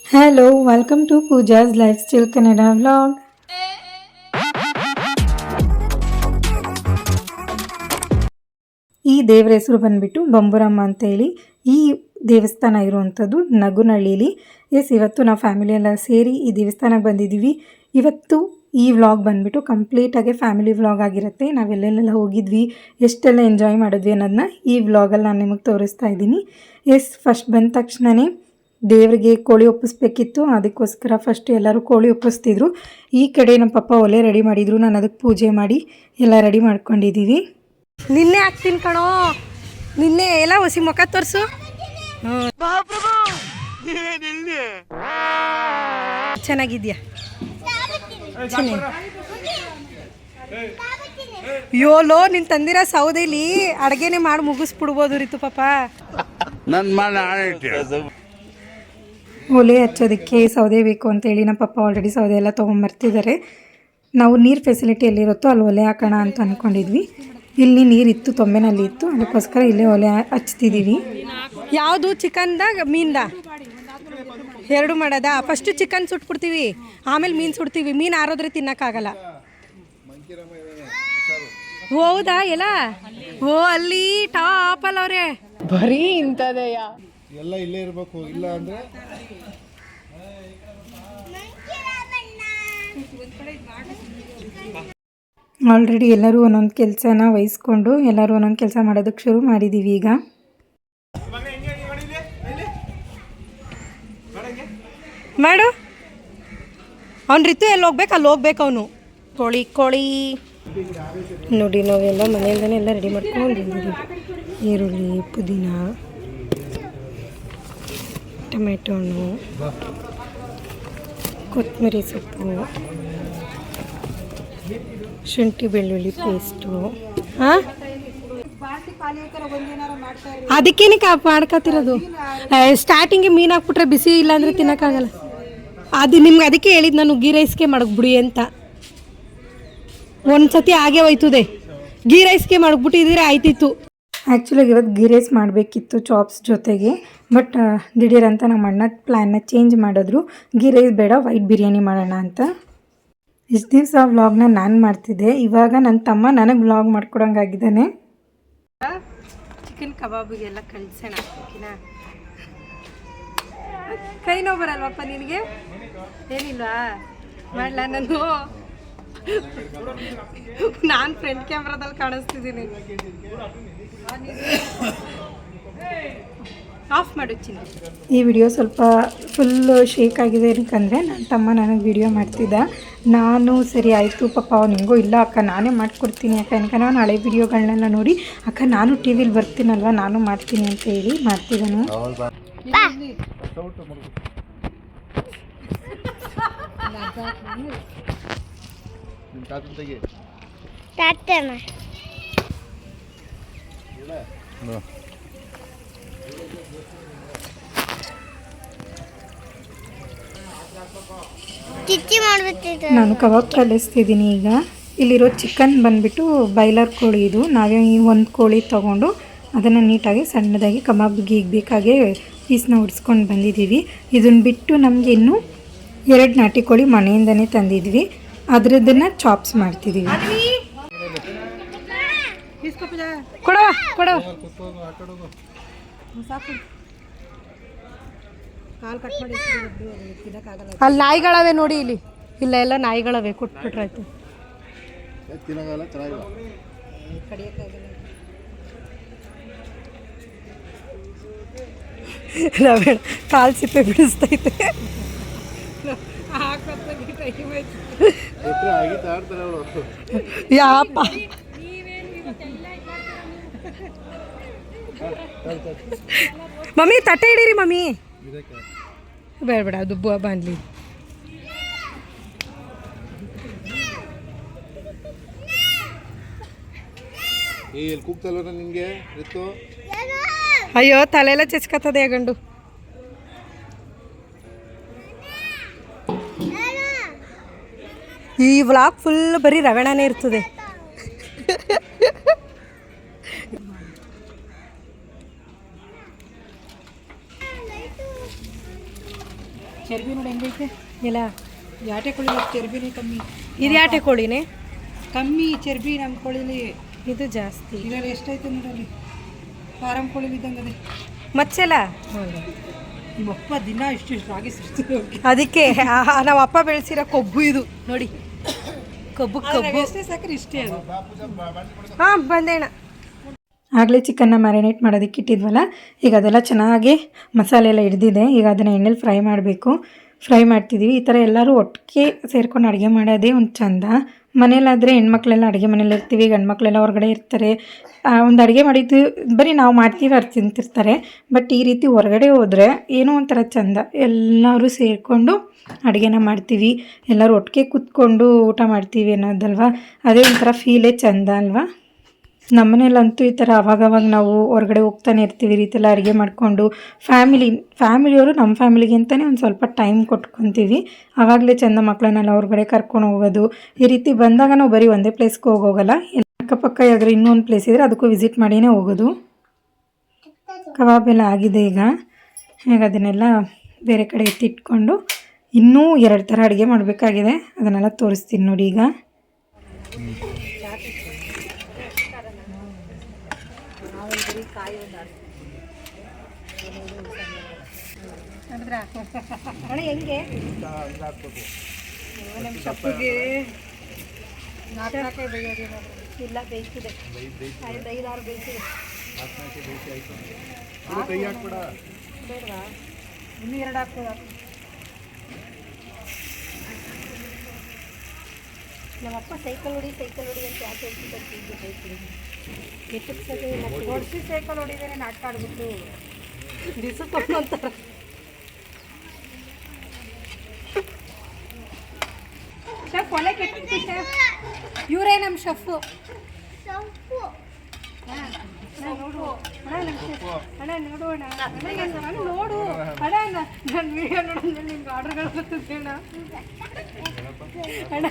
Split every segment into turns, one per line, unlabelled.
Hello, welcome to Pooja's Lifestyle Kannada vlog. ಈ ದೇವರ ಹೆಸರು ಬಂದ್ಬಿಟ್ಟು ಬಂಬುರಮ್ಮ ಅಂತ ಹೇಳಿ. ಈ ದೇವಸ್ಥಾನ ಇರುವಂಥದ್ದು ನಗುನಹಳ್ಳಿಲಿ. ಇವತ್ತು ನಾವು ಫ್ಯಾಮಿಲಿ ಎಲ್ಲ ಸೇರಿ ಈ ದೇವಸ್ಥಾನಕ್ಕೆ ಬಂದಿದ್ದೀವಿ. ಇವತ್ತು ಈ ವ್ಲಾಗ್ ಬಂದ್ಬಿಟ್ಟು ಕಂಪ್ಲೀಟಾಗಿ ಫ್ಯಾಮಿಲಿ ವ್ಲಾಗ್ ಆಗಿರುತ್ತೆ. ನಾವೆಲ್ಲೆಲ್ಲ ಹೋಗಿದ್ವಿ, ಎಷ್ಟೆಲ್ಲ ಎಂಜಾಯ್ ಮಾಡಿದ್ವಿ ಅನ್ನೋದನ್ನ ಈ ವ್ಲಾಗಲ್ಲಿ ನಾನು ನಿಮಗೆ ತೋರಿಸ್ತಾ ಇದ್ದೀನಿ. ಫಸ್ಟ್ ಬಂದ ತಕ್ಷಣವೇ ದೇವರಿಗೆ ಕೋಳಿ ಒಪ್ಪಿಸ್ಬೇಕಿತ್ತು. ಅದಕ್ಕೋಸ್ಕರ ಫಸ್ಟ್ ಎಲ್ಲರೂ ಕೋಳಿ ಒಪ್ಪಿಸ್ತಿದ್ರು. ಈ ಕಡೆ ನಮ್ಮ ಪಪ್ಪ ಒಲೆ ರೆಡಿ ಮಾಡಿದ್ರು. ನಾನು ಅದಕ್ಕೆ ಪೂಜೆ ಮಾಡಿ ಎಲ್ಲ ರೆಡಿ ಮಾಡ್ಕೊಂಡಿದ್ದೀವಿ.
ನಿನ್ನೆ ಹಾಕ್ತೀನಿ ಕಣೋ, ನಿನ್ನೆ ಎಲ್ಲ ಹೊಸಿ ಮುಖ ತೋರಿಸು. ಚೆನ್ನಾಗಿದ್ಯಾ? ಯೋಲೋ ನಿನ್ ತಂದಿರೋ ಸೌದೆಲಿ ಅಡುಗೆನೆ ಮಾಡಿ ಮುಗಿಸ್ಬಿಡ್ಬೋದು ರೀತು ಪಾಪ.
ಒಲೆ ಹಚ್ಚೋದಕ್ಕೆ ಸೌದೆ ಬೇಕು ಅಂತೇಳಿ ನಮ್ಮ ಪಪ್ಪ ಆಲ್ರೆಡಿ ಸೌದೆ ಎಲ್ಲ ತೊಗೊಂಬರ್ತಿದ್ದಾರೆ. ನಾವು ನೀರು ಫೆಸಿಲಿಟಿ ಎಲ್ಲಿರುತ್ತೋ ಅಲ್ಲಿ ಒಲೆ ಹಾಕೋಣ ಅಂತ ಅಂದ್ಕೊಂಡಿದ್ವಿ. ಇಲ್ಲಿ ನೀರಿತ್ತು, ತೊಂಬೆನಲ್ಲಿ ಇತ್ತು, ಅದಕ್ಕೋಸ್ಕರ ಇಲ್ಲೇ ಒಲೆ ಹಚ್ತಿದ್ದೀವಿ.
ಯಾವುದು ಚಿಕನ್ದಾಗ ಮೀನ್ದ ಎರಡು ಮಾಡೋದ? ಫಸ್ಟು ಚಿಕನ್ ಸುಟ್ಬಿಡ್ತೀವಿ, ಆಮೇಲೆ ಮೀನು ಸುಡ್ತೀವಿ. ಮೀನು ಆರೋದ್ರೆ ತಿನ್ನೋಕ್ಕಾಗಲ್ಲ. ಹೌದಾ? ಎಲ್ಲ ಓ ಅಲ್ಲಿ ಟಾಪಲ್ಲಿ ಅವ್ರೆ ಬರೀ ಇಂಥದೆಯ
ಎಲ್ಲ ಇಲ್ಲೇ ಇರಬೇಕು. ಇಲ್ಲ ಅಂದರೆ
ಆಲ್ರೆಡಿ ಎಲ್ಲರೂ ಒಂದೊಂದು ಕೆಲಸನ ವಹಿಸ್ಕೊಂಡು ಎಲ್ಲರೂ ಒಂದೊಂದು ಕೆಲಸ ಮಾಡೋದಕ್ಕೆ ಶುರು ಮಾಡಿದ್ದೀವಿ. ಈಗ
ಮಾಡು. ಅವ್ನು ರಿತು ಎಲ್ಲಿ ಹೋಗ್ಬೇಕು ಅಲ್ಲಿ ಹೋಗ್ಬೇಕು. ಅವನು ಕೋಳಿ
ನೋಡಿ, ನಾವೆಲ್ಲ ಮನೆಯಿಂದನೇ ಎಲ್ಲ ರೆಡಿ ಮಾಡ್ಕೊಂಡು ಬಂದಿದ್ದೀವಿ. ಈರುಳ್ಳಿ, ಪುದೀನ, ಟೊಮೆಟೊ ಹಣ್ಣು, ಕೊತ್ತಂಬರಿ ಸೊಪ್ಪು, ಶುಂಠಿ ಬೆಳ್ಳುಳ್ಳಿ ಪೇಸ್ಟು. ಹಾಂ, ಅದಕ್ಕೇನೆ ಮಾಡ್ಕೊತಿರೋದು. ಸ್ಟಾರ್ಟಿಂಗಿಗೆ ಮೀನು ಹಾಕ್ಬಿಟ್ರೆ ಬಿಸಿ ಇಲ್ಲ ಅಂದರೆ ತಿನ್ನೋಕ್ಕಾಗಲ್ಲ. ಅದು ನಿಮ್ಗೆ ಅದಕ್ಕೆ ಹೇಳಿದ್ದು ನಾನು, ಗೀ ರೈಸ್ಗೆ ಮಾಡಕ್ಬಿಡಿ ಅಂತ. ಒಂದು ಸತಿ ಹಾಗೆ ಹೋಯ್ತದೆ, ಗೀ ರೈಸ್ಗೆ ಮಾಡಕ್ಬಿಟ್ಟಿದ್ರೆ ಆಯ್ತಿತ್ತು. ಆ್ಯಕ್ಚುಲಾಗಿ ಇವತ್ತು ಗೀ ರೈಸ್ ಮಾಡಬೇಕಿತ್ತು ಚಾಪ್ಸ್ ಜೊತೆಗೆ. ಬಟ್ ದಿಢೀರ್ ಅಂತ ನಮ್ಮ ಅಣ್ಣ ಪ್ಲ್ಯಾನ್ನ ಚೇಂಜ್ ಮಾಡಿದ್ರು. ಗೀ ರೈಸ್ ಬೇಡ, ವೈಟ್ ಬಿರಿಯಾನಿ ಮಾಡೋಣ ಅಂತ. ಇಷ್ಟು ದಿವಸ ವ್ಲಾಗ್ನ ನಾನು ಮಾಡ್ತಿದ್ದೆ, ಇವಾಗ ನನ್ನ ತಮ್ಮ ನನಗೆ ವ್ಲಾಗ್ ಮಾಡ್ಕೊಡೋಂಗಾಗಿದ್ದಾನೆ.
ಚಿಕನ್ ಕಬಾಬಿಗೆಲ್ಲ ಕಳಿಸೋಣ. ಓಕೆನಾ? ಕೈ ನೋವು ಬರಲ್ವಪ್ಪ ನಿನಗೆ? ಏನಿಲ್ವಾ? ಮಾಡಲ ನಾನು ಫ್ರಂಟ್ ಕ್ಯಾಮ್ರಾದಲ್ಲಿ ಕಾಣಿಸ್ತಿದ್ದೀನಿ. ಆಫ್ ಮಾಡು ಚಿನ್ನ.
ಈ ವಿಡಿಯೋ ಸ್ವಲ್ಪ ಫುಲ್ ಶೇಕ್ ಆಗಿದೆ. ಏನಕ್ಕಂದರೆ ನನ್ನ ತಮ್ಮ ನನಗೆ ವಿಡಿಯೋ ಮಾಡ್ತಿದ್ದ. ನಾನು ಸರಿ ಆಯಿತು ಪಾಪ, ಅವ್ನು ಹಿಂಗೋ ಇಲ್ಲ ಅಕ್ಕ ನಾನೇ ಮಾಡಿಕೊಡ್ತೀನಿ ಅಕ್ಕ. ಯಾಕಂದ್ರೆ ಅವ್ನು ಹಳೆ ವಿಡಿಯೋಗಳನ್ನೆಲ್ಲ ನೋಡಿ ಅಕ್ಕ ನಾನು ಟಿ ವಿಲಿ ಬರ್ತೀನಲ್ವ ನಾನು ಮಾಡ್ತೀನಿ ಅಂತ ಹೇಳಿ ಮಾಡ್ತಿದ್ದಾನು. ನಾನು ಕಬಾಬ್ ಕಲಿಸ್ತಿದ್ದೀನಿ ಈಗ. ಇಲ್ಲಿರೋ ಚಿಕನ್ ಬಂದುಬಿಟ್ಟು ಬಾಯ್ಲರ್ ಕೋಳಿ. ಇದು ನಾವೇ ಒಂದು ಕೋಳಿ ತೊಗೊಂಡು ಅದನ್ನು ನೀಟಾಗಿ ಸಣ್ಣದಾಗಿ ಕಬಾಬ್ಗೆ ಈಗ ಬೇಕಾಗೆ ಪೀಸ್ನ ಉಡಿಸ್ಕೊಂಡು ಬಂದಿದ್ದೀವಿ. ಇದನ್ನು ಬಿಟ್ಟು ನಮಗೆ ಇನ್ನೂ 2 ನಾಟಿ ಕೋಳಿ ಮನೆಯಿಂದನೇ ತಂದಿದ್ವಿ. ಅದರದ್ದನ್ನು ಚಾಪ್ಸ್ ಮಾಡ್ತಿದ್ದೀವಿ.
ಕೊಡೋ ಅಲ್ಲಿ ನಾಯಿಗಳವೆ ನೋಡಿ. ಇಲ್ಲಿ ಇಲ್ಲ ಎಲ್ಲ ನಾಯಿಗಳವೆ, ಕೊಟ್ಬಿಟ್ರಾಯ್ತು. ರವೇಣ ಕಾಲು ಸಿಪ್ಪೆ ಬಿಡಿಸ್ತೈತೆ. ಯಾಪ ಮಮ್ಮಿ ತಟ್ಟೆ ಹಿಡೀರಿ ಮಮ್ಮಿ. ಬೇಡ ಬೇಡ, ಅದು ಬಾಂಡ್ಲಿ. ಅಯ್ಯೋ ತಲೆಲ್ಲ ಚೆಚ್ಕತ್ತದೆ ಗಂಡು. ಈ ವ್ಲಾಗ್ ಫುಲ್ ಬರೀ ರವಣನೇ ಇರ್ತದೆ.
ಚರ್ಬಿ ನೋಡಿ ಹೆಂಗೈತೆ.
ಇಲ್ಲ
ಯಾಟೆ ಕೋಳಿ ಚರ್ಬಿನೇ ಕಮ್ಮಿ.
ಇದು ಯಾಟೆ ಕೋಳಿನೇ
ಕಮ್ಮಿ ಚರ್ಬಿ ನಮ್ಮ ಕೋಳಿಲಿ.
ಇದು ಜಾಸ್ತಿ.
ಇದರಲ್ಲಿ ಎಷ್ಟೈತೆ ನೋಡಲ್ಲಿ, ಫಾರಂ ಕೋಳಿಲಿ ಇದ್ದಂಗೆ ಅದೇ.
ಮಚ್ಚಲ
ನಿಮ್ಮಪ್ಪ ದಿನ ಇಷ್ಟು ರಾಗಿ ಸಿಗ್ತದೆ.
ಅದಕ್ಕೆ ನಮ್ಮ ಅಪ್ಪ ಬೆಳೆಸಿರೋ ಕೊಬ್ಬು ಇದು ನೋಡಿ, ಕೊಬ್ಬು ಕೊಬ್ಬು.
ಎಷ್ಟೇ ಸಾಕ್ರೆ ಇಷ್ಟೇ ಅದು.
ಹಾಂ ಬಂದೇಣ.
ಆಗಲೇ ಚಿಕನ್ನ ಮ್ಯಾರಿನೇಟ್ ಮಾಡೋದಕ್ಕೆ ಇಟ್ಟಿದ್ವಲ್ಲ, ಈಗ ಅದೆಲ್ಲ ಚೆನ್ನಾಗಿ ಮಸಾಲೆ ಎಲ್ಲ ಹಿಡ್ದಿದೆ. ಈಗ ಅದನ್ನು ಎಣ್ಣೆಲಿ ಫ್ರೈ ಮಾಡಬೇಕು. ಫ್ರೈ ಮಾಡ್ತಿದ್ದೀವಿ. ಈ ಥರ ಎಲ್ಲರೂ ಒಟ್ಟಿಗೆ ಸೇರ್ಕೊಂಡು ಅಡುಗೆ ಮಾಡೋದೇ ಒಂದು ಚಂದ. ಮನೇಲಾದರೆ ಹೆಣ್ಮಕ್ಳೆಲ್ಲ ಅಡುಗೆ ಮನೇಲಿ ಇರ್ತೀವಿ, ಗಂಡು ಮಕ್ಕಳೆಲ್ಲ ಹೊರಗಡೆ ಇರ್ತಾರೆ. ಒಂದು ಅಡುಗೆ ಮಾಡಿದ್ದು ಬರೀ ನಾವು ಮಾಡ್ತೀವಿ, ಅವ್ರು ತಿಂತಿರ್ತಾರೆ. ಬಟ್ ಈ ರೀತಿ ಹೊರಗಡೆ ಹೋದರೆ ಏನೋ ಒಂಥರ ಚಂದ. ಎಲ್ಲರೂ ಸೇರಿಕೊಂಡು ಅಡುಗೆನ ಮಾಡ್ತೀವಿ, ಎಲ್ಲರೂ ಒಟ್ಟಿಗೆ ಕೂತ್ಕೊಂಡು ಊಟ ಮಾಡ್ತೀವಿ ಅನ್ನೋದಲ್ವ, ಅದೇ ಒಂಥರ ಫೀಲೇ ಚಂದ ಅಲ್ವಾ. ನಮ್ಮನೇಲಂತೂ ಈ ಥರ ಅವಾಗವಾಗ ನಾವು ಹೊರಗಡೆ ಹೋಗ್ತಾನೆ ಇರ್ತೀವಿ, ಈ ರೀತಿ ಎಲ್ಲ ಅಡುಗೆ ಮಾಡಿಕೊಂಡು ಫ್ಯಾಮಿಲಿಯವರು ನಮ್ಮ ಫ್ಯಾಮಿಲಿಗೆ ಅಂತಲೇ ಒಂದು ಸ್ವಲ್ಪ ಟೈಮ್ ಕೊಟ್ಕೊತೀವಿ. ಆವಾಗಲೇ ಚಂದ ಮಕ್ಕಳನ್ನೆಲ್ಲ ಹೊರಗಡೆ ಕರ್ಕೊಂಡು ಹೋಗೋದು. ಈ ರೀತಿ ಬಂದಾಗ ನಾವು ಬರೀ ಒಂದೇ ಪ್ಲೇಸ್ಗೆ ಹೋಗೋಗಲ್ಲ, ಅಕ್ಕಪಕ್ಕ ಯಾವ್ದಾರು ಇನ್ನೊಂದು ಪ್ಲೇಸ್ ಇದ್ದರೆ ಅದಕ್ಕೂ ವಿಸಿಟ್ ಮಾಡಿಯೇ ಹೋಗೋದು. ಕಬಾಬ್ ಎಲ್ಲ ಆಗಿದೆ ಈಗ ಅದನ್ನೆಲ್ಲ ಬೇರೆ ಕಡೆ ಎತ್ತಿಟ್ಕೊಂಡು ಇನ್ನೂ 2 ಥರ ಅಡುಗೆ ಮಾಡಬೇಕಾಗಿದೆ. ಅದನ್ನೆಲ್ಲ ತೋರಿಸ್ತೀನಿ ನೋಡಿ. ಈಗ
ಅಣ್ಣ ಹೆಂಗೆ ನಮ್ಮ ಸೊಪ್ಪಿಗೆ 4 ಬೇಯೋದು ಇಲ್ಲ, ಬೇಯಿಸಿದೆ 5-6 ಬೇಯಿಸಿದೆ. ಬೇಡವಾ ಇನ್ನೂ 2 ಹಾಕ್ತದ. ನಮ್ಮಪ್ಪ ಸೈಕಲ್ ಹೊಡಿ ಅಂತ ಯಾಕೆ ಹೇಳ್ತಿದ್ದೆ. ಹೊಡಿಸಿ ಸೈಕಲ್ ಹೊಡಿದೇನೆ ನಾಟಕ ಆಡ್ಬಿಟ್ಟು ದಿವಸಕ್ಕೊಮ್ಮೆ ಅಂತಾರೆ. ಶೆಫ್ ಒಲೆ ಕೆಟ್ಟಿತ್ತು ಶೆಫ್. ಇವರೇ ನಮ್ಮ ಶೆಫು. ನೋಡು ಅಣ್ಣ ನೋಡು ಅಣ್ಣ ನನ್ನ ವಿಡಿಯೋ ನೋಡಿದ್ಮೇಲೆ ನಿಮ್ಗೆ ಆರ್ಡ್ರ್ಗಳು ಬರ್ತಿದ್ದೆ ಅಣ್ಣ.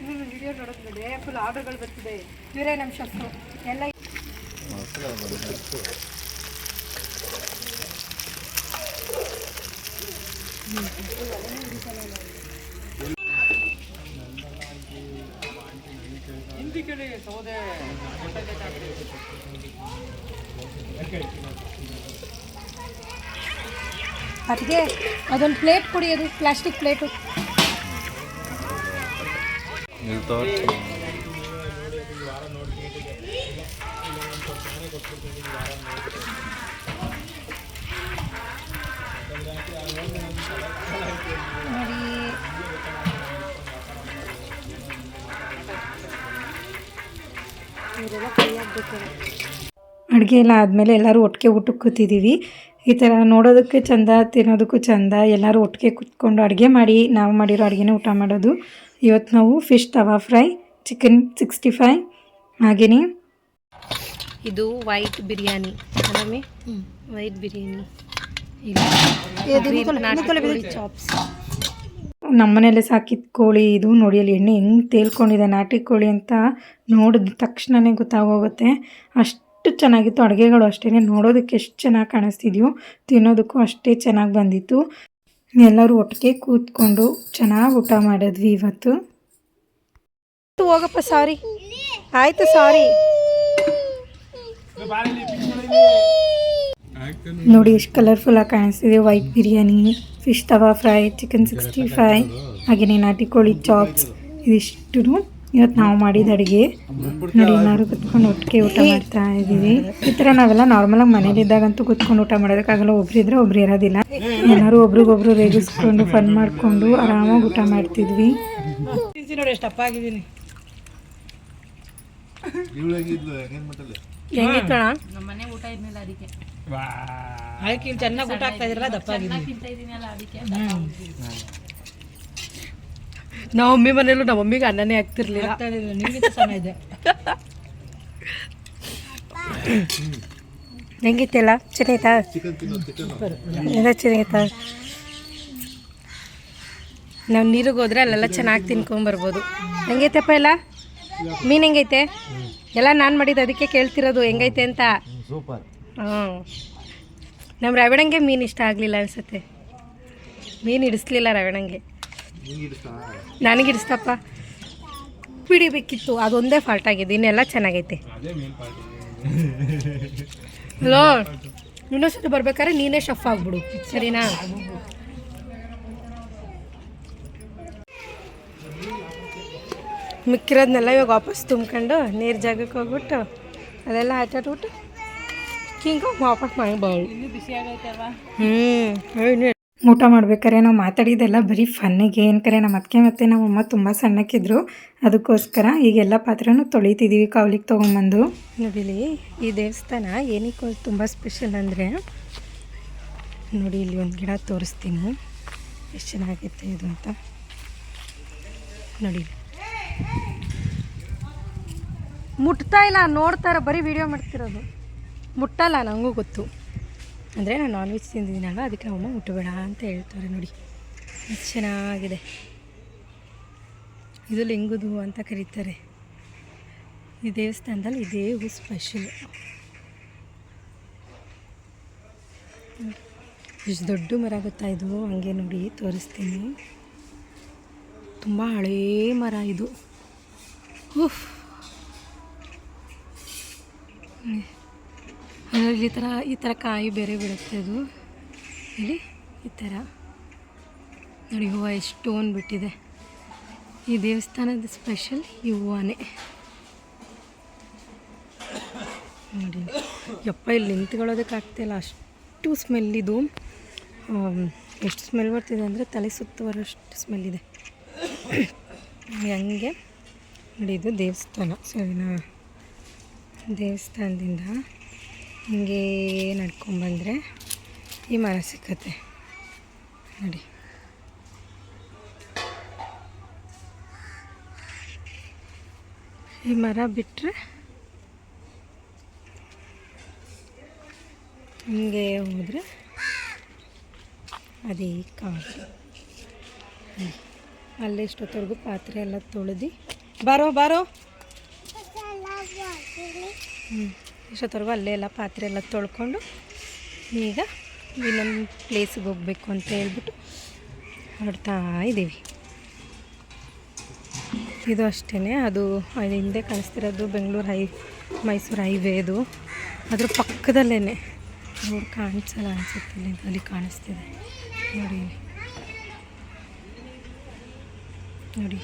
ನಿಮ್ಮ ವಿಡಿಯೋ ನೋಡಿದ್ಮೇಲೆ ಫುಲ್ ಆರ್ಡ್ರ್ಗಳು ಬರ್ತಿದೆ. ಇವರೇ ನಮ್ಮ ಶೆಫು ಎಲ್ಲ. ಅದಕ್ಕೆ ಅದೊಂದು ಪ್ಲೇಟ್ ಕೊಡಿ, ಅದು ಪ್ಲಾಸ್ಟಿಕ್ ಪ್ಲೇಟು.
ಅಡುಗೆ ಎಲ್ಲ ಆದಮೇಲೆ ಎಲ್ಲರೂ ಒಟ್ಟಿಗೆ ಊಟಕ್ಕೆ ಕೂತಿದ್ದೀವಿ. ಈ ಥರ ನೋಡೋದಕ್ಕೆ ಚಂದ, ತಿನ್ನೋದಕ್ಕೂ ಚಂದ. ಎಲ್ಲರೂ ಒಟ್ಟಿಗೆ ಕೂತ್ಕೊಂಡು ಅಡುಗೆ ಮಾಡಿ ನಾವು ಮಾಡಿರೋ ಅಡುಗೆನೇ ಊಟ ಮಾಡೋದು. ಇವತ್ತು ನಾವು ಫಿಶ್ ತವಾ ಫ್ರೈ, ಚಿಕನ್ 65, ಹಾಗೆಯೇ
ಇದು white biryani. White biryani chops.
ನಮ್ಮನೇಲೆ ಸಾಕಿದ ಕೋಳಿ ಇದು. ನೋಡಿ ಅಲ್ಲಿ ಎಣ್ಣೆ ಹೆಂಗೆ ತೇಲ್ಕೊಂಡಿದೆ, ನಾಟಿ ಕೋಳಿ ಅಂತ ನೋಡಿದ ತಕ್ಷಣವೇ ಗೊತ್ತಾಗೋಗುತ್ತೆ. ಅಷ್ಟು ಚೆನ್ನಾಗಿತ್ತು. ಅಡುಗೆಗಳು ಅಷ್ಟೇ, ನೋಡೋದಕ್ಕೆ ಎಷ್ಟು ಚೆನ್ನಾಗಿ ಕಾಣಿಸ್ತಿದ್ಯೋ ತಿನ್ನೋದಕ್ಕೂ ಅಷ್ಟೇ ಚೆನ್ನಾಗಿ ಬಂದಿತ್ತು. ಎಲ್ಲರೂ ಒಟ್ಟಿಗೆ ಕೂತ್ಕೊಂಡು ಚೆನ್ನಾಗಿ ಊಟ ಮಾಡಿದ್ವಿ ಇವತ್ತು.
ಹೋಗಪ್ಪ, ಸಾರಿ ಆಯಿತು, ಸಾರಿ.
ನೋಡಿ ಎಷ್ಟು ಕಲರ್ಫುಲ್ಲಾಗಿ ಕಾಣಿಸ್ತಿದೆ. ವೈಟ್ ಬಿರಿಯಾನಿ, ಫಿಶ್ ತವಾ ಫ್ರೈ, ಚಿಕನ್ 65, ಹಾಗೆಯೇ ನಾಟಿ ಕೋಳಿ ಚಾಪ್ಸ್. ಇದಿಷ್ಟು ಇವತ್ತು ನಾವು ಮಾಡಿದ ಅಡುಗೆ. ನೋಡಿ ಎಲ್ಲರೂ ಕುತ್ಕೊಂಡು ಒಟ್ಟಿಗೆ ಊಟ ಮಾಡ್ತಾ ಇದ್ದೀವಿ. ಈ ಥರ ನಾವೆಲ್ಲ ನಾರ್ಮಲಾಗಿ ಮನೇಲಿದ್ದಾಗಂತೂ ಕುತ್ಕೊಂಡು ಊಟ ಮಾಡೋದಕ್ಕಾಗಲ್ಲ. ಒಬ್ರಿದ್ರೆ ಒಬ್ರು ಇರೋದಿಲ್ಲ. ಎಲ್ಲರೂ ಒಬ್ರಿಗೊಬ್ರು ರೇಗಿಸ್ಕೊಂಡು ಫನ್ ಮಾಡಿಕೊಂಡು ಆರಾಮಾಗಿ ಊಟ ಮಾಡ್ತಿದ್ವಿ.
ನೋಡಿ ಎಷ್ಟು ಅಪ್ಪ ಆಗಿದ್ದೀನಿ.
ಹೆಂಗಿತ್ತಣ
ನಮ್ಮ ಮನೆ ಊಟ ಇದ್ಮೇಲೆ ಅದಕ್ಕೆ
ಅದಕ್ಕೆ ಚೆನ್ನಾಗಿ ಊಟ ಆಗ್ತಾ ಇದ್ರಲ್ಲ ದಪ್ಪ ಆಗಿದ್ದೀನಿ.
ತಿಂತ ಇದೀನಲ್ಲ ಅದಕ್ಕೆ
ನಮ್ಮ ಮಮ್ಮಿ ಮನೇಲೂ ನಮ್ಮ ಮಮ್ಮಿಗೆ ಅನ್ನನೇ ಆಗ್ತಿರ್ಲಿಲ್ಲ.
ನಿಮಗಿಂತ ಸಣ್ಣ ಇದೆ.
ಹೆಂಗಿತ್ತೆಲ್ಲ ಚೆನ್ನಾಯ್ತಾ? ಎಲ್ಲ ಚೆನ್ನಾಯ್ತಾ? ನಾವು ನೀರಿಗೆ ಹೋದ್ರೆ ಅಲ್ಲೆಲ್ಲ ಚೆನ್ನಾಗಿ ತಿನ್ಕೊಂಬರ್ಬೋದು. ಹೆಂಗೈತಪ್ಪ ಎಲ್ಲ? ಮೀನು ಹೆಂಗೈತೆ? ಎಲ್ಲ ನಾನು ಮಾಡಿದ್ದು ಅದಕ್ಕೆ ಕೇಳ್ತಿರೋದು ಹೆಂಗೈತೆ ಅಂತ.
ಸೂಪರ್.
ಹ್ಞೂ, ನಮ್ಮ ರಾವಿಡಂಗೆ ಮೀನು ಇಷ್ಟ ಆಗಲಿಲ್ಲ ಅನಿಸುತ್ತೆ. ಮೀನು ಹಿಡಿಸ್ಲಿಲ್ಲ ರವಣಂಗೆ.
ನಿಂಗೆ ಹಿಡಿಸ್ತಾ?
ನನಗೆ ಹಿಡಿಸ್ತಪ್ಪ, ಹಿಡಿಬೇಕಿತ್ತು, ಅದೊಂದೇ ಫಾಲ್ಟ್ ಆಗಿದೆ, ಇನ್ನೆಲ್ಲ ಚೆನ್ನಾಗೈತೆ.
ಅದೇ ಮೇನ್ ಪಾರ್ಟಿ.
ಹಲೋ, ಇನ್ನೊಂದ್ಸತಿ ಬರ್ಬೇಕಾದ್ರೆ ನೀನೇ ಶಫ್ ಆಗ್ಬಿಡು, ಸರಿನಾ? ಮಿಕ್ಕಿರೋದನ್ನೆಲ್ಲ ಇವಾಗ ವಾಪಸ್ ತುಂಬ್ಕೊಂಡು ನೀರು ಜಾಗಕ್ಕೆ ಹೋಗ್ಬಿಟ್ಟು ಅದೆಲ್ಲ ಆಟಾಡ್ಬಿಟ್ಟು ಹಿಂಗೆ ವಾಪಸ್ ಮಾಡ್ಬೋದು.
ಇನ್ನೂ ಬಿಸಿ ಆಗೈತೆ ಅಲ್ವಾ?
ಊಟ ಮಾಡ್ಬೇಕಾದ್ರೆ ನಾವು ಮಾತಾಡಿದ್ದೆಲ್ಲ ಬರೀ ಫನ್ನಿಗೆ. ಏನು ಕರೆ ನಮ್ಮ ಅತ್ತಿಗೆ ಮತ್ತು ನಮ್ಮಮ್ಮ ತುಂಬ ಸಣ್ಣಕ್ಕಿದ್ರು, ಅದಕ್ಕೋಸ್ಕರ ಈಗೆಲ್ಲ ಪಾತ್ರೆನೂ ತೊಳಿತಿದ್ದೀವಿ ಕಾವ್ಲಿಗೆ ತೊಗೊಂಬಂದು.
ನೋಡಿಲಿ, ಈ ದೇವಸ್ಥಾನ ಏನಕ್ಕೆ ತುಂಬ ಸ್ಪೆಷಲ್ ಅಂದರೆ, ನೋಡಿ ಇಲ್ಲಿ ಒಂದು ಗಿಡ ತೋರಿಸ್ತೀನಿ ಎಷ್ಟು ಚೆನ್ನಾಗೈತೆ ಇದು ಅಂತ. ನೋಡಿ ಮುಟ್ತಾ ಇಲ್ಲ, ನೋಡ್ತಾರೆ, ಬರೀ ವಿಡಿಯೋ ಮಾಡ್ತಿರೋದು, ಮುಟ್ಟಲ್ಲ. ನನಗೂ ಗೊತ್ತು, ಅಂದರೆ ನಾನು ನಾನ್ ವೆಜ್ ತಿಂದಿದ್ದೀನಲ್ವ, ಅದಕ್ಕೆ ನಮ್ಮಮ್ಮ ಮುಟ್ಟಬೇಡ ಅಂತ ಹೇಳ್ತಾರೆ. ನೋಡಿ ಎಷ್ಟು ಚೆನ್ನಾಗಿದೆ. ಇದು ಲಿಂಗುದು ಅಂತ ಕರೀತಾರೆ. ಈ ದೇವಸ್ಥಾನದಲ್ಲಿ ಇದೇ ಹೂ ಸ್ಪೆಷಲ್. ಎಷ್ಟು ದೊಡ್ಡ ಮರ ಗೊತ್ತಾ ಇದು? ಹಂಗೆ ನೋಡಿ ತೋರಿಸ್ತೀನಿ. ತುಂಬ ಹಳೇ ಮರ ಇದು. ಉಫ್, ಅದರಲ್ಲಿ ಈ ಥರ ಕಾಯಿ ಬೇರೆ ಬಿಡುತ್ತೆ ಅದು. ಇಲ್ಲಿ ಈ ಥರ ನೋಡಿ, ಹೂವು ಎಷ್ಟು ಬಿಟ್ಟಿದೆ. ಈ ದೇವಸ್ಥಾನದ ಸ್ಪೆಷಲ್ ಈ ಹೂವನೇ ನೋಡಿ. ಯಪ್ಪ, ಇಲ್ಲಿ ನಿಂತ್ಕೊಳ್ಳೋದಕ್ಕಾಗ್ತಾಯಿಲ್ಲ, ಅಷ್ಟು ಸ್ಮೆಲ್ ಇದು. ಎಷ್ಟು ಸ್ಮೆಲ್ ಬರ್ತಿದೆ ಅಂದರೆ ತಲೆ ಸುತ್ತ ಬರೋಷ್ಟು ಸ್ಮೆಲ್ ಇದೆ. ಹಂಗೆ ನೋಡಿ, ಇದು ದೇವಸ್ಥಾನ ಸರಿನಾ? ದೇವಸ್ಥಾನದಿಂದ ಹಿಂಗೆ ನಡ್ಕೊಂಬಂದರೆ ಈ ಮರ ಸಿಕ್ಕತ್ತೆ ನೋಡಿ. ಈ ಮರ ಬಿಟ್ಟರೆ ಹಿಂಗೆ ಹೋದರೆ ಅದೇ ಕಾಫಿ. ಅಲ್ಲೇ ಇಷ್ಟೊತ್ತವರೆಗೂ ಪಾತ್ರೆ ಎಲ್ಲ ತೊಳೆದು ಬಾರೋ ಇಷ್ಟೊತ್ತವರೆಗೂ ಅಲ್ಲೇ ಎಲ್ಲ ಪಾತ್ರೆ ಎಲ್ಲ ತೊಳ್ಕೊಂಡು ಈಗ ಇನ್ನೊಂದು ಪ್ಲೇಸಿಗೆ ಹೋಗಬೇಕು ಅಂತ ಹೇಳ್ಬಿಟ್ಟು ಹೊರಡ್ತಾ ಇದ್ದೀವಿ. ಇದು ಅಷ್ಟೇ, ಅದು ಹಿಂದೆ ಕಾಣಿಸ್ತಿರೋದು ಬೆಂಗಳೂರು ಮೈಸೂರು ಹೈವೇದು, ಅದ್ರ ಪಕ್ಕದಲ್ಲೇ. ರೋಡ್ ಕಾಣಿಸಲ್ಲ ಅನಿಸುತ್ತೆ, ಅಲ್ಲಿ ಕಾಣಿಸ್ತಿದೆ ನೋಡಿ. ನೋಡಿ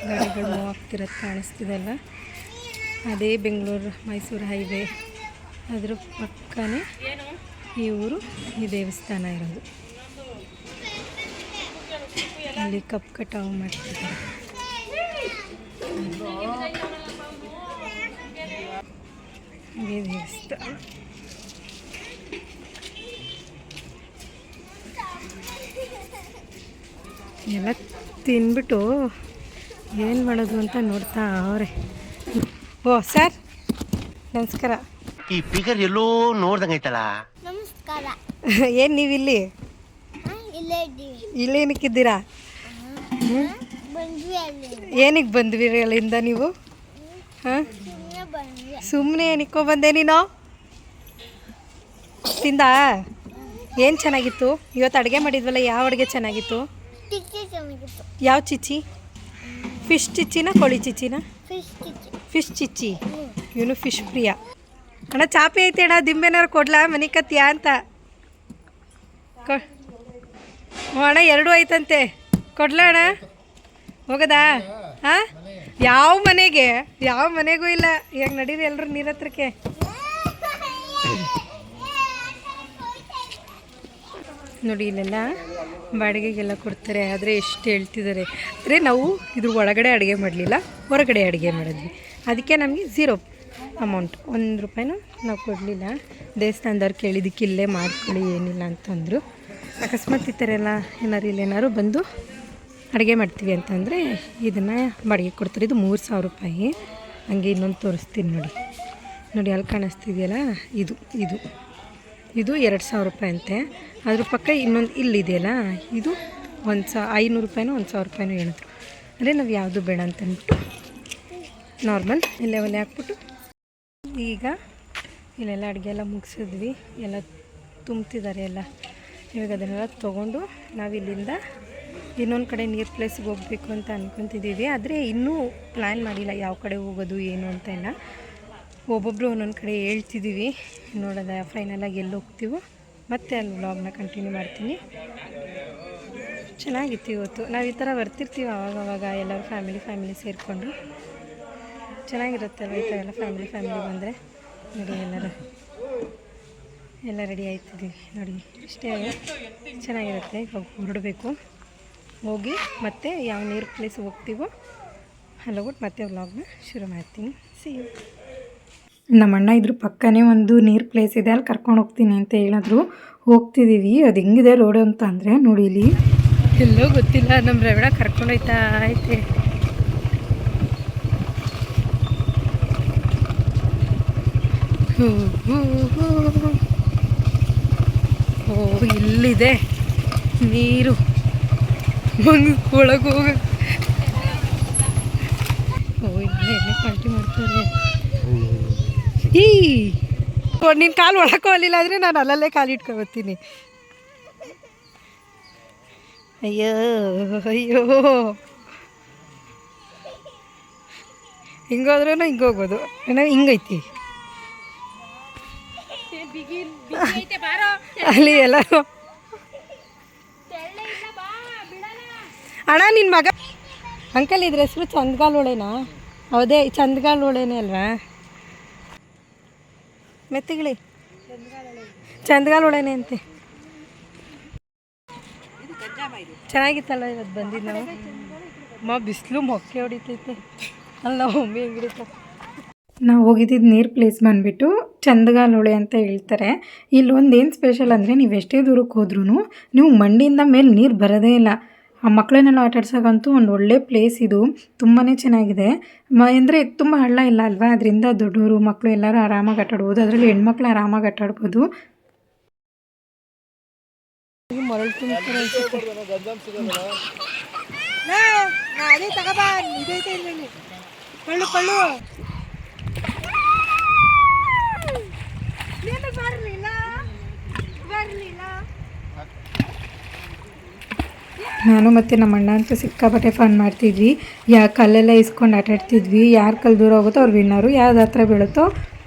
ಗಾಡಿಗಳು ಮೂವ್ ಆಗ್ತಿರೋದು ಕಾಣಿಸ್ತಿದೆ ಅಲ್ಲ, ಅದೇ ಬೆಂಗಳೂರು ಮೈಸೂರು ಹೈವೇ, ಅದ್ರ ಪಕ್ಕನೇ ಈ ಊರು, ಈ ದೇವಸ್ಥಾನ ಇರೋದು. ಅಲ್ಲಿ ಕಪ್ ಕಟಾವು ಮಾಡ್ತಿದ್ದಾರೆ. ಈ ದೇವಸ್ಥಾನ ಎಲ್ಲ ತಿನ್ಬಿಟ್ಟು ಏನು ಮಾಡೋದು ಅಂತ ನೋಡ್ತಾ ಅವರೇ. ಓ ಸರ್, ನಮಸ್ಕಾರ.
ಈ ಫಿಗರ್ ಎಲ್ಲೋ ನೋಡ್ದಂಗೈತಲ್ಲ.
ನಮಸ್ಕಾರ.
ಏನು ನೀವಿಲ್ಲಿ ಇಲ್ಲೇನಕ್ಕಿದ್ದೀರಾ? ಏನಕ್ಕೆ ಬಂದ್ವಿ ಅಲ್ಲಿಂದ ನೀವು? ಹಾಂ, ಸುಮ್ಮನೆ ಏನಕ್ಕೋ ಬಂದೆ ನೀನು? ತಿಂದ? ಏನು ಚೆನ್ನಾಗಿತ್ತು ಇವತ್ತು ಅಡುಗೆ ಮಾಡಿದ್ವಲ್ಲ? ಯಾವ ಅಡುಗೆ ಚೆನ್ನಾಗಿತ್ತು? ಯಾವ ಚಿಚ್ಚಿ? ಫಿಶ್ ಚಿಚ್ಚಿನ ಕೋಳಿ ಚಿಚ್ಚಿನ? ಫಿಶ್ ಚಿಚ್ಚಿ. ಇವನು ಫಿಶ್ ಪ್ರಿಯ. ಅಣ್ಣ ಚಾಪೆ ಐತೆ ಅಣ್ಣ, ದಿಂಬೆನಾರು ಕೊಡ್ಲಾ? ಮನೆ ಕತ್ತೀಯಾ ಅಂತ ಅಣ್ಣ, ಎರಡೂ ಐತಂತೆ, ಕೊಡ್ಲಾ ಅಣ್ಣ? ಹೋಗದಾ? ಹಾಂ, ಯಾವ ಮನೆಗೂ ಇಲ್ಲ. ಈಗ ನಡೀರಿ ಎಲ್ಲರೂ ನೀರ ಹತ್ರಕ್ಕೆ. ನೋಡಿ ಇಲ್ಲೆಲ್ಲ ಬಾಡಿಗೆಗೆಲ್ಲ ಕೊಡ್ತಾರೆ, ಆದರೆ ಎಷ್ಟು ಹೇಳ್ತಿದ್ದಾರೆ ಅಂದರೆ, ನಾವು ಇದ್ರ ಒಳಗಡೆ ಅಡುಗೆ ಮಾಡಲಿಲ್ಲ, ಹೊರಗಡೆ ಅಡುಗೆ ಮಾಡಿದ್ವಿ. ಅದಕ್ಕೆ ನಮಗೆ 0 ಅಮೌಂಟ್, 1 ರೂಪಾಯಿನೂ ನಾವು ಕೊಡಲಿಲ್ಲ. ದೇವಸ್ಥಾನದವ್ರು ಕೇಳಿದ್ದಕ್ಕೆ ಇಲ್ಲೇ ಮಾಡ್ಕೊಳ್ಳಿ, ಏನಿಲ್ಲ ಅಂತಂದರು. ಅಕಸ್ಮಾತ್ ಈ ಥರ ಎಲ್ಲ ಇಲ್ಲೇನಾದ್ರು ಬಂದು ಅಡುಗೆ ಮಾಡ್ತೀವಿ ಅಂತಂದರೆ ಇದನ್ನು ಬಾಡಿಗೆ ಕೊಡ್ತಾರೆ. ಇದು 3000 ರೂಪಾಯಿ. ಹಂಗೆ ಇನ್ನೊಂದು ತೋರಿಸ್ತೀನಿ ನೋಡಿ ಅಲ್ಲಿ ಕಾಣಿಸ್ತಿದೆಯಲ್ಲ, ಇದು 2000 ರೂಪಾಯಿ ಅಂತೆ. ಅದ್ರ ಪಕ್ಕ ಇನ್ನೊಂದು ಇಲ್ಲಿದೆಯಲ್ಲ, ಇದು 500 ರೂಪಾಯಿನೋ 1000 ರೂಪಾಯಿನೋ ಹೇಳಿದ್ರು. ಅಂದರೆ ನಾವು ಯಾವುದು ಬೇಡ ಅಂತಂದ್ಬಿಟ್ಟು ನಾರ್ಮಲ್ ಇಲ್ಲೇ ಒಲೆ ಹಾಕ್ಬಿಟ್ಟು ಈಗ ಇಲ್ಲೆಲ್ಲ ಅಡುಗೆ ಎಲ್ಲ ಮುಗಿಸಿದ್ವಿ. ಎಲ್ಲ ತುಂಬ್ತಿದ್ದಾರೆ ಎಲ್ಲ ಇವಾಗ ಅದನ್ನೆಲ್ಲ ತೊಗೊಂಡು ನಾವಿಲ್ಲಿಂದ ಇನ್ನೊಂದು ಕಡೆ ನೀರು ಪ್ಲೇಸಿಗೆ ಹೋಗಬೇಕು ಅಂತ ಅಂದ್ಕೊತಿದ್ದೀವಿ. ಆದರೆ ಇನ್ನೂ ಪ್ಲ್ಯಾನ್ ಮಾಡಿಲ್ಲ ಯಾವ ಕಡೆ ಹೋಗೋದು ಏನು ಅಂತ ಇಲ್ಲ. ಒಬ್ಬೊಬ್ಬರು ಒಂದೊಂದು ಕಡೆ ಹೇಳ್ತಿದ್ದೀವಿ. ನೋಡೋದ ಫೈನಲಾಗಿ ಎಲ್ಲಿ ಹೋಗ್ತೀವೋ ಮತ್ತೆ ಅಲ್ಲಿ ವ್ಲಾಗ್ನ ಕಂಟಿನ್ಯೂ ಮಾಡ್ತೀನಿ. ಚೆನ್ನಾಗಿತ್ತು ಇವತ್ತು. ನಾವು ಈ ಥರ ಬರ್ತಿರ್ತೀವಿ ಆವಾಗವಾಗ ಎಲ್ಲರೂ ಫ್ಯಾಮಿಲಿ ಸೇರಿಕೊಂಡು. ಚೆನ್ನಾಗಿರುತ್ತಲ್ವ ಈ ಥರ ಎಲ್ಲ ಫ್ಯಾಮಿಲಿ ಬಂದರೆ. ನೋಡಿ ಎಲ್ಲ ರೆಡಿ ಆಯ್ತಿದ್ದೀವಿ ನೋಡಿ. ಇಷ್ಟೇ ಚೆನ್ನಾಗಿರುತ್ತೆ. ಇವಾಗ ಹೊರಡಬೇಕು. ಹೋಗಿ ಮತ್ತೆ ಯಾವ ನೀರು ಪ್ಲೇಸ್ ಹೋಗ್ತೀವೋ ಅಲ್ಲಿ ಹೋಗ್ಬಿಟ್ಟು ಮತ್ತೆ ವ್ಲಾಗ್ನ ಶುರು ಮಾಡ್ತೀನಿ. See you.
ನಮ್ಮ ಅಣ್ಣ ಇದ್ರ ಪಕ್ಕನೇ ಒಂದು ನೀರು ಪ್ಲೇಸ್ ಇದೆ, ಅಲ್ಲಿ ಕರ್ಕೊಂಡು ಹೋಗ್ತೀನಿ ಅಂತ ಹೇಳಿದ್ರು. ಹೋಗ್ತಿದ್ದೀವಿ. ಅದು ಹೆಂಗಿದೆ ರೋಡು ಅಂತ ಅಂದರೆ ನೋಡಿ, ಇಲ್ಲಿ
ಎಲ್ಲೋ ಗೊತ್ತಿಲ್ಲ, ನಮ್ಮ ರವಿಣ ಕರ್ಕೊಂಡೋಯ್ತಾ ಐತೆ. ಓ ಇಲ್ಲಿದೆ ನೀರು, ಒಳಗೆ ಹೋಗ. ಓ ಇಲ್ಲ ಎಣ್ಣೆ ಪಾಲ್ಟಿ ಮಾಡ್ತಾರೆ. ಈ ನೀನು ಕಾಲು ಒಳಕ್ಕೆ ಹೋಗಲಿಲ್ಲ ಅಂದರೆ ನಾನು ಅಲ್ಲಲ್ಲೇ ಕಾಲು ಇಟ್ಕೊಬತ್ತೀನಿ. ಅಯ್ಯೋ ಹಿಂಗೋದ್ರೂ ಹಿಂಗೋಗ್ಬೋದು. ನಾವು ಹಿಂಗೈತಿ ಅಲ್ಲಿ ಎಲ್ಲ. ಅಣ್ಣ ನಿನ್ನ ಮಗ ಅಂಕಲ್ ಇದ್ರ ಹೆಸರು ಚಂದ್ಗಾಲ್ ಹೊಳೆನಾ? ಹೌದೇ, ಚಂದ್ಗಾಲ್ ಹೊಳೆನೇ ಅಲ್ವಾ? ಮೆತ್ತಿಗಿಳಿ, ಚಂದ್ಗಾಲ್ ಹೊಳೆನೇ ಅಂತೆ. ಚೆನ್ನಾಗಿತ್ತಲ್ಲ ಇವತ್ತು ಬಂದಿದ್ದು ನಾವು. ಬಿಸಿಲು ಮೊಕ್ಕೆ ಹೊಡಿತೈತೆ ಅಲ್ಲ, ಒಮ್ಮೆ ಹೆಂಗಿಡಿತ.
ನಾವು ಹೋಗಿದ್ದಿದ್ದು ನೀರು ಪ್ಲೇಸ್ ಬಂದುಬಿಟ್ಟು ಚಂದಗಾಲ್ ಹೊಳೆ ಅಂತ ಹೇಳ್ತಾರೆ. ಇಲ್ಲಿ ಒಂದು ಏನು ಸ್ಪೆಷಲ್ ಅಂದರೆ, ನೀವು ಎಷ್ಟೇ ದೂರಕ್ಕೆ ಹೋದ್ರೂ ನೀವು ಮಂಡಿಯಿಂದ ಮೇಲೆ ನೀರು ಬರೋದೇ ಇಲ್ಲ. ಆ ಮಕ್ಕಳನ್ನೆಲ್ಲ ಆಟ ಆಡ್ಸೋಕ್ಕಂತೂ ಒಂದು ಒಳ್ಳೆ ಪ್ಲೇಸ್ ಇದು. ತುಂಬಾ ಚೆನ್ನಾಗಿದೆ. ಅಂದರೆ ತುಂಬ ಹಳ್ಳ ಇಲ್ಲ ಅಲ್ವಾ, ಅದರಿಂದ ದೊಡ್ಡವರು ಮಕ್ಕಳು ಎಲ್ಲರೂ ಆರಾಮಾಗಿ ಆಟಾಡ್ಬೋದು. ಅದರಲ್ಲಿ ಹೆಣ್ಮಕ್ಳು ಆರಾಮಾಗಿ ಆಟಾಡ್ಬೋದು.
ಮರಳು ತುಂಬ್ತಾರೆ ಅನ್ಸುತ್ತೆ.
ಅದೇ ತಗೋಬಾ, ಇದೈತೆ ಇಲ್ಲಿ ಪಳ್ಳು
ನಾನು ಮತ್ತು ನಮ್ಮ ಅಣ್ಣ ಅಂತೂ ಸಿಕ್ಕಾಪಟ್ಟೆ ಫನ್ ಮಾಡ್ತಿದ್ವಿ. ಕಲ್ಲೆಲ್ಲ ಇಸ್ಕೊಂಡು ಆಟಾಡ್ತಿದ್ವಿ. ಯಾರು ಕಲ್ಲು ದೂರ ಹೋಗುತ್ತೋ ಅವ್ರು ವಿನ್ನರು, ಯಾವ್ದು ಹತ್ರ ಬೀಳುತ್ತೋ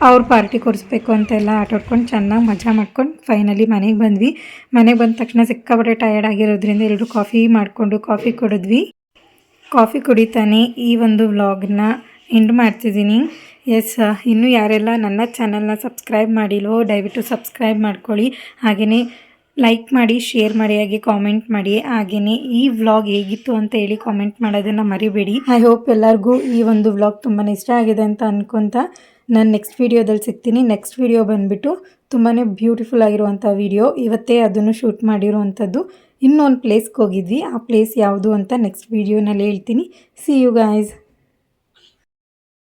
ಅವ್ರು ಪಾರ್ಟಿ ಕೊಡಿಸ್ಬೇಕು ಅಂತೆಲ್ಲ ಆಟಾಡ್ಕೊಂಡು ಚೆನ್ನಾಗಿ ಮಜಾ ಮಾಡ್ಕೊಂಡು ಫೈನಲಿ ಮನೆಗೆ ಬಂದ್ವಿ. ಮನೆಗೆ ಬಂದ ತಕ್ಷಣ ಸಿಕ್ಕಾಪಟ್ಟೆ ಟಯರ್ಡ್ ಆಗಿರೋದ್ರಿಂದ ಎಲ್ಲರೂ ಕಾಫಿ ಕುಡಿದ್ವಿ. ಕಾಫಿ ಕುಡಿತಾನೆ ಈ ಒಂದು ವ್ಲಾಗ್ನ ಎಂಡ್ ಮಾಡ್ತಿದ್ದೀನಿ. ಇನ್ನೂ ಯಾರೆಲ್ಲ ನನ್ನ ಚಾನಲ್ನ ಸಬ್ಸ್ಕ್ರೈಬ್ ಮಾಡಿಲ್ವೋ ದಯವಿಟ್ಟು ಸಬ್ಸ್ಕ್ರೈಬ್ ಮಾಡ್ಕೊಳ್ಳಿ. ಹಾಗೆಯೇ ಲೈಕ್ ಮಾಡಿ, ಶೇರ್ ಮಾಡಿ, ಹಾಗೆ ಕಾಮೆಂಟ್ ಮಾಡಿ. ಹಾಗೆಯೇ ಈ ವ್ಲಾಗ್ ಹೇಗಿತ್ತು ಅಂತ ಹೇಳಿ ಕಾಮೆಂಟ್ ಮಾಡೋದನ್ನು ಮರಿಬೇಡಿ. ಐ ಹೋಪ್ ಎಲ್ಲರಿಗೂ ಈ ಒಂದು ವ್ಲಾಗ್ ತುಂಬಾ ಇಷ್ಟ ಆಗಿದೆ ಅಂತ ಅಂದ್ಕೊತ ನಾನು ನೆಕ್ಸ್ಟ್ ವೀಡಿಯೋದಲ್ಲಿ ಸಿಗ್ತೀನಿ. ನೆಕ್ಸ್ಟ್ ವೀಡಿಯೋ ಬಂದುಬಿಟ್ಟು ತುಂಬಾ ಬ್ಯೂಟಿಫುಲ್ ಆಗಿರುವಂಥ ವೀಡಿಯೋ. ಇವತ್ತೇ ಅದನ್ನು ಶೂಟ್ ಮಾಡಿರುವಂಥದ್ದು. ಇನ್ನೊಂದು ಪ್ಲೇಸ್ಗೆ ಹೋಗಿದ್ವಿ. ಆ ಪ್ಲೇಸ್ ಯಾವುದು ಅಂತ ನೆಕ್ಸ್ಟ್ ವೀಡಿಯೋನಲ್ಲಿ ಹೇಳ್ತೀನಿ. See you guys.